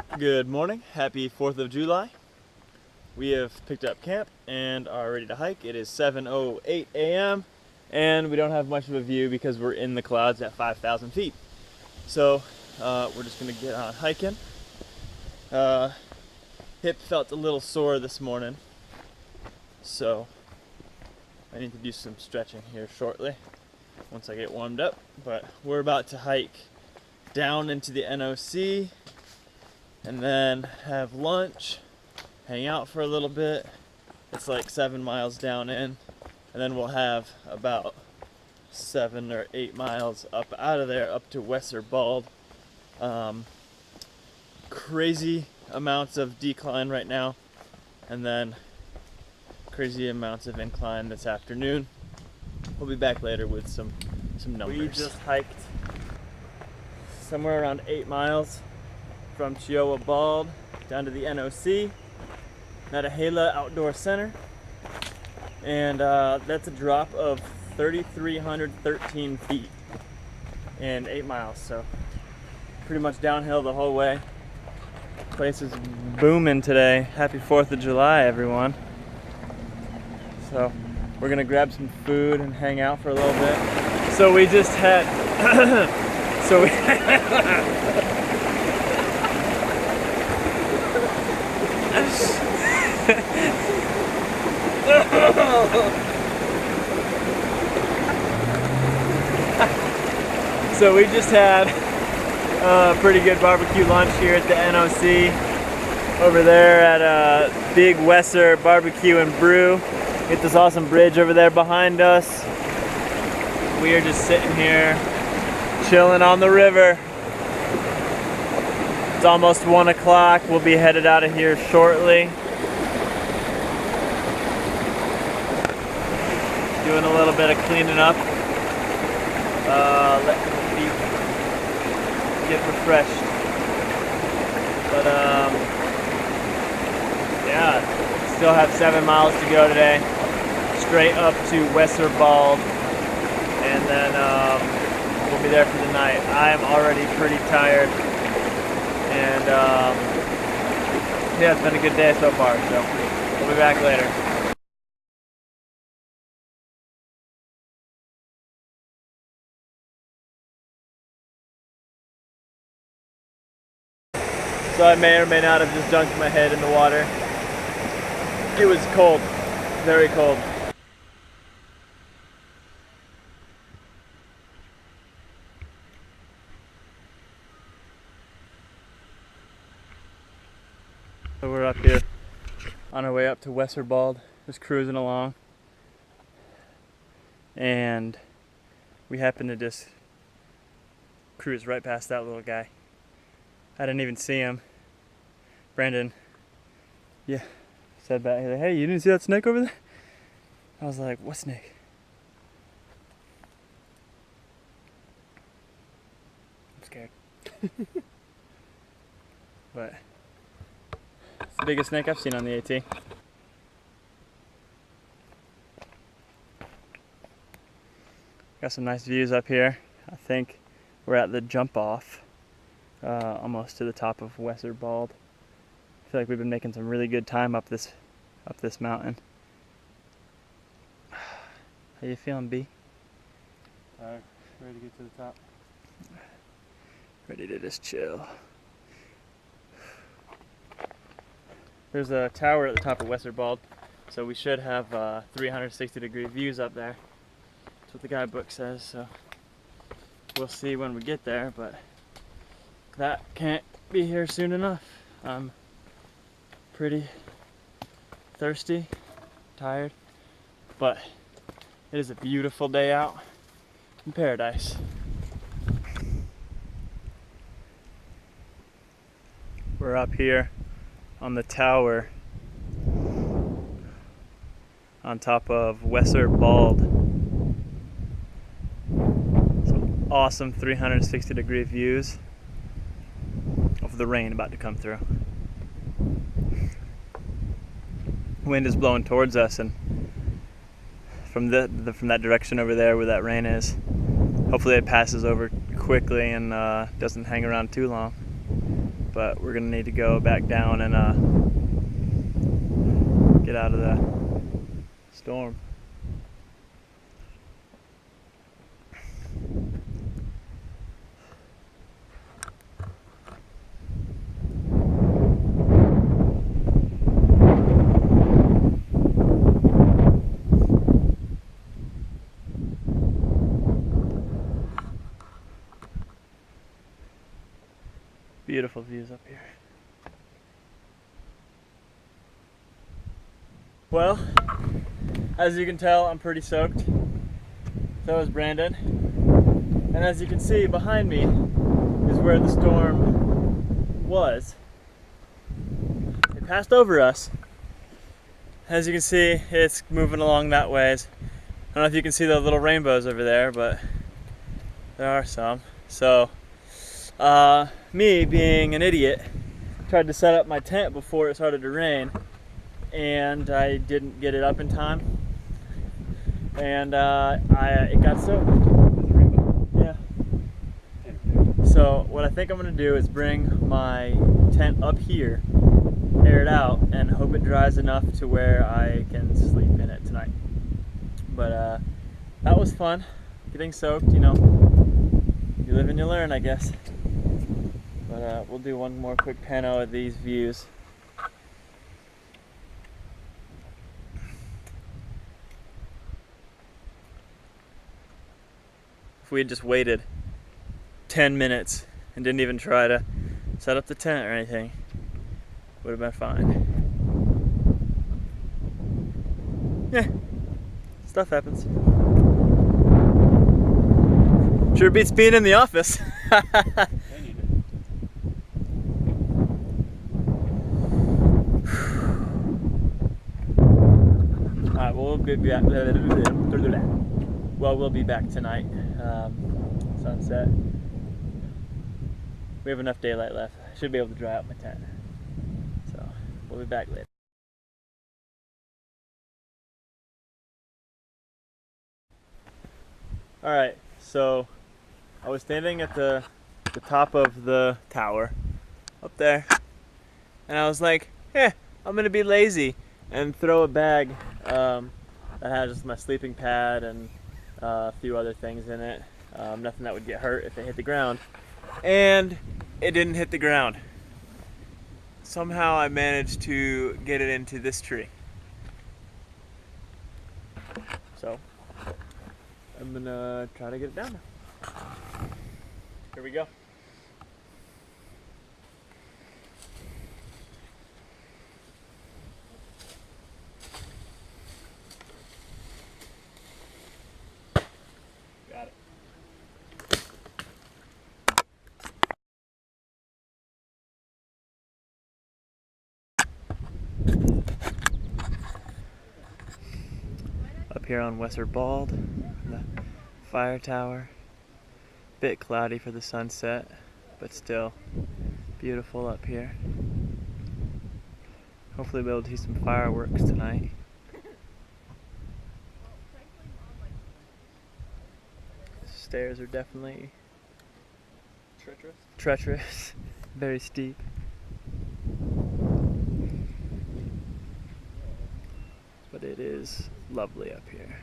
Good morning, happy 4th of July. We have picked up camp and are ready to hike. It is 7:08 a.m. and we don't have much of a view because we're in the clouds at 5,000 feet. So we're just gonna get on hiking. Hip felt a little sore this morning, so I need to do some stretching here shortly once I get warmed up. But we're about to hike down into the NOC and then have lunch, hang out for a little bit. It's like 7 miles down in, and then we'll have about 7 or 8 miles up out of there up to Wesser Bald. Crazy amounts of decline right now, and then crazy amounts of incline this afternoon. We'll be back later with some numbers. We just hiked somewhere around 8 miles from Chihuahua Bald down to the NOC, Natahela Outdoor Center, and that's a drop of 3,313 feet in 8 miles, so pretty much downhill the whole way. Place is booming today. Happy 4th of July, everyone. So we're gonna grab some food and hang out for a little bit. So we just had So we just had a pretty good barbecue lunch here at the NOC over there at Big Wesser Barbecue and Brew. Get this awesome bridge over there behind us. We are just sitting here chilling on the river. It's almost 1 o'clock. We'll be headed out of here shortly. Doing a little bit of cleaning up. Letting the feet get refreshed. But yeah, still have 7 miles to go today. Straight up to Wesser Bald, and then we'll be there for the night. I am already pretty tired, and yeah, it's been a good day so far, so we'll be back later. So I may or may not have just dunked my head in the water. It was cold, very cold. So we're up here on our way up to Wesser Bald, just cruising along. And we happened to just cruise right past that little guy. I didn't even see him. Brandon, yeah, said back, he's like, hey, you didn't see that snake over there? I was like, what snake? I'm scared. But it's the biggest snake I've seen on the AT. Got some nice views up here. I think we're at the jump off, almost to the top of Wesser Bald. I feel like we've been making some really good time up this mountain. How you feeling, B? Ready to get to the top. Ready to just chill. There's a tower at the top of Wesser Bald, so we should have 360-degree views up there. That's what the guidebook says, so we'll see when we get there, but that can't be here soon enough. I'm pretty thirsty, tired, but it is a beautiful day out in paradise. We're up here on the tower on top of Wesser Bald. Some awesome 360-degree views of the rain about to come through. Wind is blowing towards us, and from that direction over there where that rain is, hopefully it passes over quickly and doesn't hang around too long. but we're gonna need to go back down and get out of the storm. Beautiful views up here. Well, as you can tell, I'm pretty soaked. So is Brandon. And as you can see behind me is where the storm was. It passed over us. As you can see, it's moving along that ways. I don't know if you can see the little rainbows over there, but there are some. So, me being an idiot, tried to set up my tent before it started to rain, and I didn't get it up in time, and it got soaked. Yeah. So what I think I'm gonna do is bring my tent up here, air it out, and hope it dries enough to where I can sleep in it tonight. But that was fun, getting soaked, you know. You live and you learn, I guess. But we'll do one more quick pano of these views. If we had just waited 10 minutes and didn't even try to set up the tent or anything, would have been fine. Yeah, stuff happens. Sure beats being in the office. Alright, we'll be back. Well, we'll be back tonight. Sunset. We have enough daylight left. I should be able to dry out my tent. So, we'll be back later. Alright, so I was standing at the top of the tower up there, and I was like, I'm gonna be lazy and throw a bag that has just my sleeping pad and a few other things in it. Nothing that would get hurt if it hit the ground. And it didn't hit the ground. Somehow I managed to get it into this tree. So I'm gonna try to get it down now. Here we go. Got it. Up here on Wesser Bald, the fire tower. Bit cloudy for the sunset, but still beautiful up here. Hopefully we'll be able to see some fireworks tonight. Stairs are definitely treacherous, very steep. But it is lovely up here.